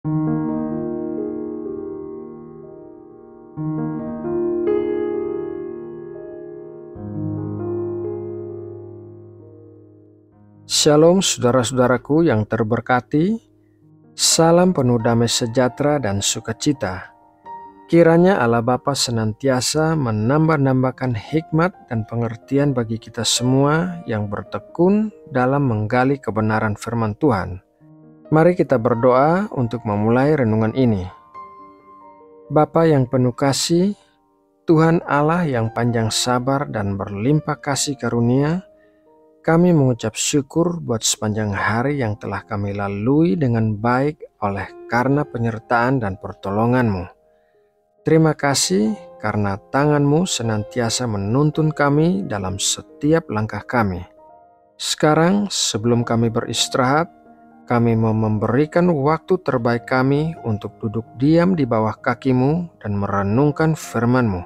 Shalom saudara-saudaraku yang terberkati, salam penuh damai sejahtera dan sukacita. Kiranya Allah Bapa senantiasa menambah-nambahkan hikmat dan pengertian bagi kita semua yang bertekun dalam menggali kebenaran firman Tuhan. Mari kita berdoa untuk memulai renungan ini. Bapa yang penuh kasih, Tuhan Allah yang panjang sabar dan berlimpah kasih karunia, kami mengucap syukur buat sepanjang hari yang telah kami lalui dengan baik oleh karena penyertaan dan pertolongan-Mu. Terima kasih karena tangan-Mu senantiasa menuntun kami dalam setiap langkah kami. Sekarang sebelum kami beristirahat, kami mau memberikan waktu terbaik kami untuk duduk diam di bawah kaki-Mu dan merenungkan firman-Mu.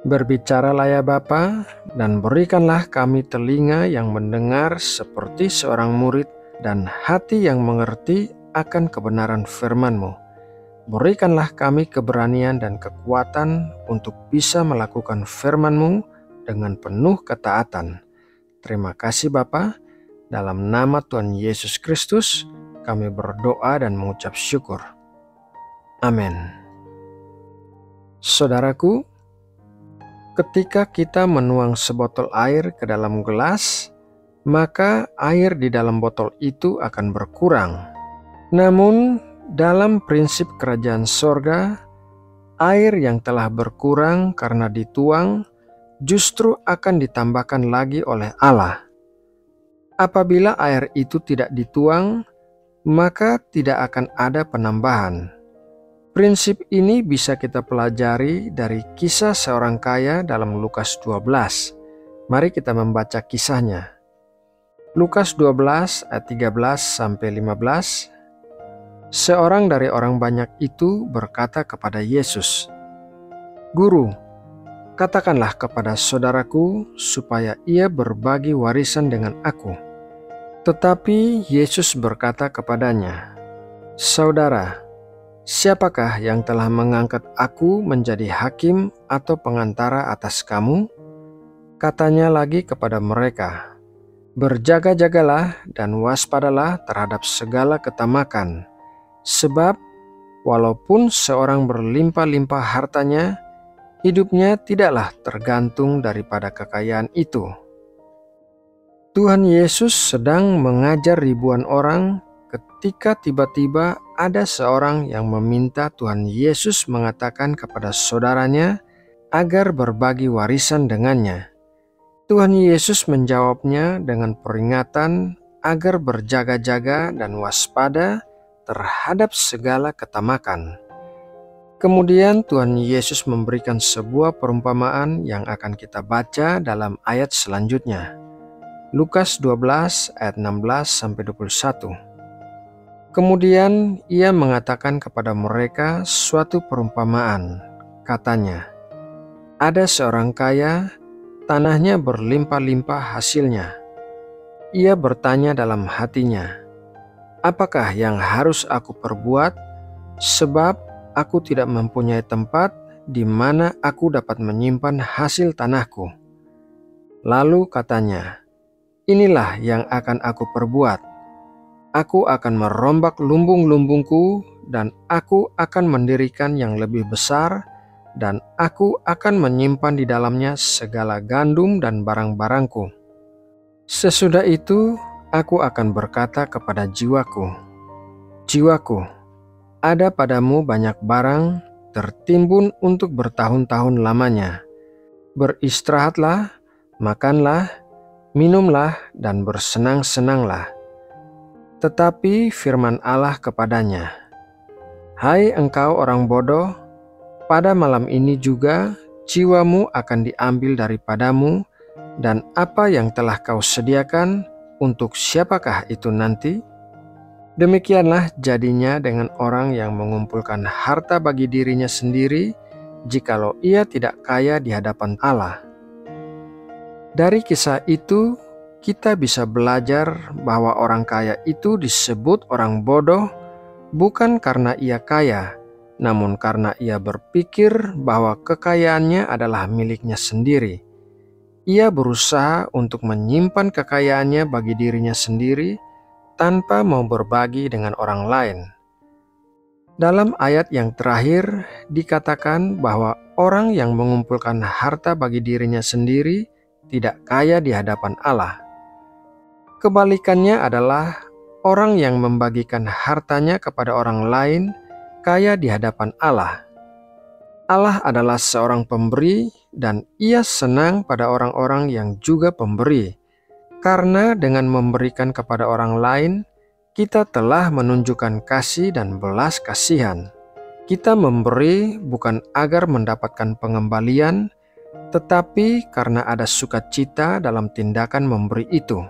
Berbicaralah ya Bapa, dan berikanlah kami telinga yang mendengar seperti seorang murid dan hati yang mengerti akan kebenaran firman-Mu. Berikanlah kami keberanian dan kekuatan untuk bisa melakukan firman-Mu dengan penuh ketaatan. Terima kasih Bapa, dalam nama Tuhan Yesus Kristus kami berdoa dan mengucap syukur. Amin. Saudaraku, ketika kita menuang sebotol air ke dalam gelas, maka air di dalam botol itu akan berkurang. Namun, dalam prinsip kerajaan sorga, air yang telah berkurang karena dituang justru akan ditambahkan lagi oleh Allah. Apabila air itu tidak dituang, maka tidak akan ada penambahan. Prinsip ini bisa kita pelajari dari kisah seorang kaya dalam Lukas 12. Mari kita membaca kisahnya. Lukas 12 ayat 13-15. Seorang dari orang banyak itu berkata kepada Yesus, "Guru, katakanlah kepada saudaraku supaya ia berbagi warisan dengan aku." Tetapi Yesus berkata kepadanya, "Saudara, siapakah yang telah mengangkat aku menjadi hakim atau pengantara atas kamu?" Katanya lagi kepada mereka, "Berjaga-jagalah dan waspadalah terhadap segala ketamakan, sebab walaupun seorang berlimpah-limpah hartanya, hidupnya tidaklah tergantung daripada kekayaan itu." Tuhan Yesus sedang mengajar ribuan orang ketika tiba-tiba ada seorang yang meminta Tuhan Yesus mengatakan kepada saudaranya agar berbagi warisan dengannya. Tuhan Yesus menjawabnya dengan peringatan agar berjaga-jaga dan waspada terhadap segala ketamakan. Kemudian Tuhan Yesus memberikan sebuah perumpamaan yang akan kita baca dalam ayat selanjutnya. Lukas 12 ayat 16-21. Kemudian ia mengatakan kepada mereka suatu perumpamaan. Katanya, "Ada seorang kaya, tanahnya berlimpah-limpah hasilnya. Ia bertanya dalam hatinya, 'Apakah yang harus aku perbuat? Sebab aku tidak mempunyai tempat di mana aku dapat menyimpan hasil tanahku.' Lalu katanya, 'Inilah yang akan aku perbuat. Aku akan merombak lumbung-lumbungku dan aku akan mendirikan yang lebih besar dan aku akan menyimpan di dalamnya segala gandum dan barang-barangku. Sesudah itu aku akan berkata kepada jiwaku, jiwaku, ada padamu banyak barang tertimbun untuk bertahun-tahun lamanya. Beristirahatlah, makanlah, minumlah, dan bersenang-senanglah.' Tetapi firman Allah kepadanya, 'Hai engkau orang bodoh, pada malam ini juga jiwamu akan diambil daripadamu, dan apa yang telah kau sediakan, untuk siapakah itu nanti?' Demikianlah jadinya dengan orang yang mengumpulkan harta bagi dirinya sendiri, jikalau ia tidak kaya di hadapan Allah." Dari kisah itu, kita bisa belajar bahwa orang kaya itu disebut orang bodoh bukan karena ia kaya, namun karena ia berpikir bahwa kekayaannya adalah miliknya sendiri. Ia berusaha untuk menyimpan kekayaannya bagi dirinya sendiri tanpa mau berbagi dengan orang lain. Dalam ayat yang terakhir dikatakan bahwa orang yang mengumpulkan harta bagi dirinya sendiri tidak kaya di hadapan Allah. Kebalikannya adalah orang yang membagikan hartanya kepada orang lain kaya di hadapan Allah. Allah adalah seorang pemberi dan Ia senang pada orang-orang yang juga pemberi. Karena dengan memberikan kepada orang lain, kita telah menunjukkan kasih dan belas kasihan. Kita memberi bukan agar mendapatkan pengembalian, tetapi karena ada sukacita dalam tindakan memberi itu.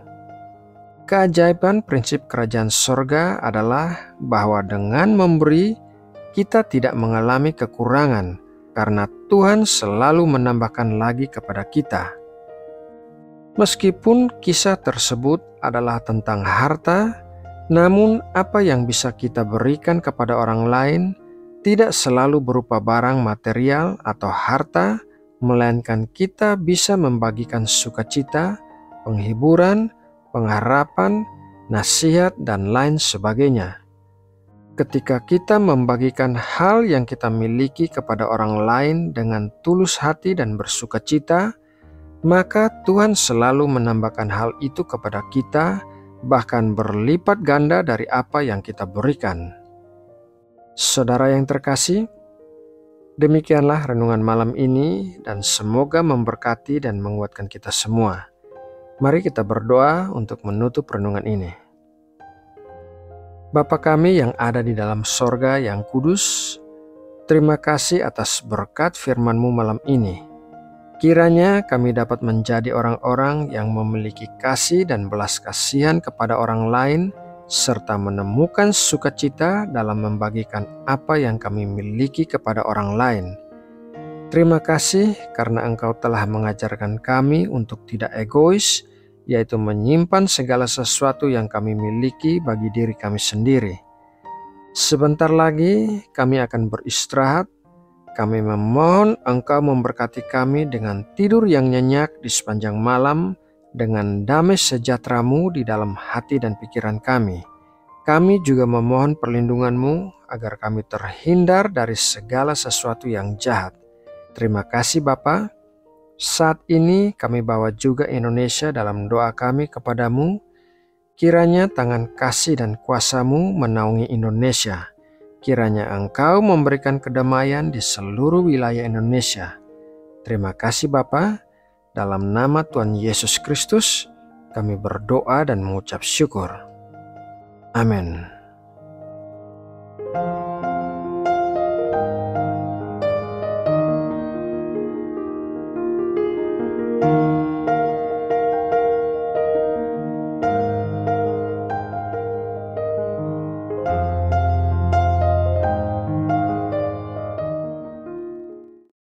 Keajaiban prinsip kerajaan sorga adalah bahwa dengan memberi, kita tidak mengalami kekurangan, karena Tuhan selalu menambahkan lagi kepada kita. Meskipun kisah tersebut adalah tentang harta, namun apa yang bisa kita berikan kepada orang lain tidak selalu berupa barang material atau harta, melainkan kita bisa membagikan sukacita, penghiburan, pengharapan, nasihat, dan lain sebagainya. Ketika kita membagikan hal yang kita miliki kepada orang lain dengan tulus hati dan bersukacita, maka Tuhan selalu menambahkan hal itu kepada kita, bahkan berlipat ganda dari apa yang kita berikan. Saudara yang terkasih, demikianlah renungan malam ini dan semoga memberkati dan menguatkan kita semua. Mari kita berdoa untuk menutup renungan ini. Bapa kami yang ada di dalam sorga yang kudus, terima kasih atas berkat firman-Mu malam ini. Kiranya kami dapat menjadi orang-orang yang memiliki kasih dan belas kasihan kepada orang lain, serta menemukan sukacita dalam membagikan apa yang kami miliki kepada orang lain. Terima kasih karena Engkau telah mengajarkan kami untuk tidak egois, yaitu menyimpan segala sesuatu yang kami miliki bagi diri kami sendiri. Sebentar lagi kami akan beristirahat. Kami memohon Engkau memberkati kami dengan tidur yang nyenyak di sepanjang malam, dengan damai sejahtera-Mu di dalam hati dan pikiran kami. Kami juga memohon perlindungan-Mu agar kami terhindar dari segala sesuatu yang jahat. Terima kasih Bapa. Saat ini kami bawa juga Indonesia dalam doa kami kepadamu. Kiranya tangan kasih dan kuasa-Mu menaungi Indonesia. Kiranya Engkau memberikan kedamaian di seluruh wilayah Indonesia. Terima kasih Bapa. Dalam nama Tuhan Yesus Kristus, kami berdoa dan mengucap syukur. Amin.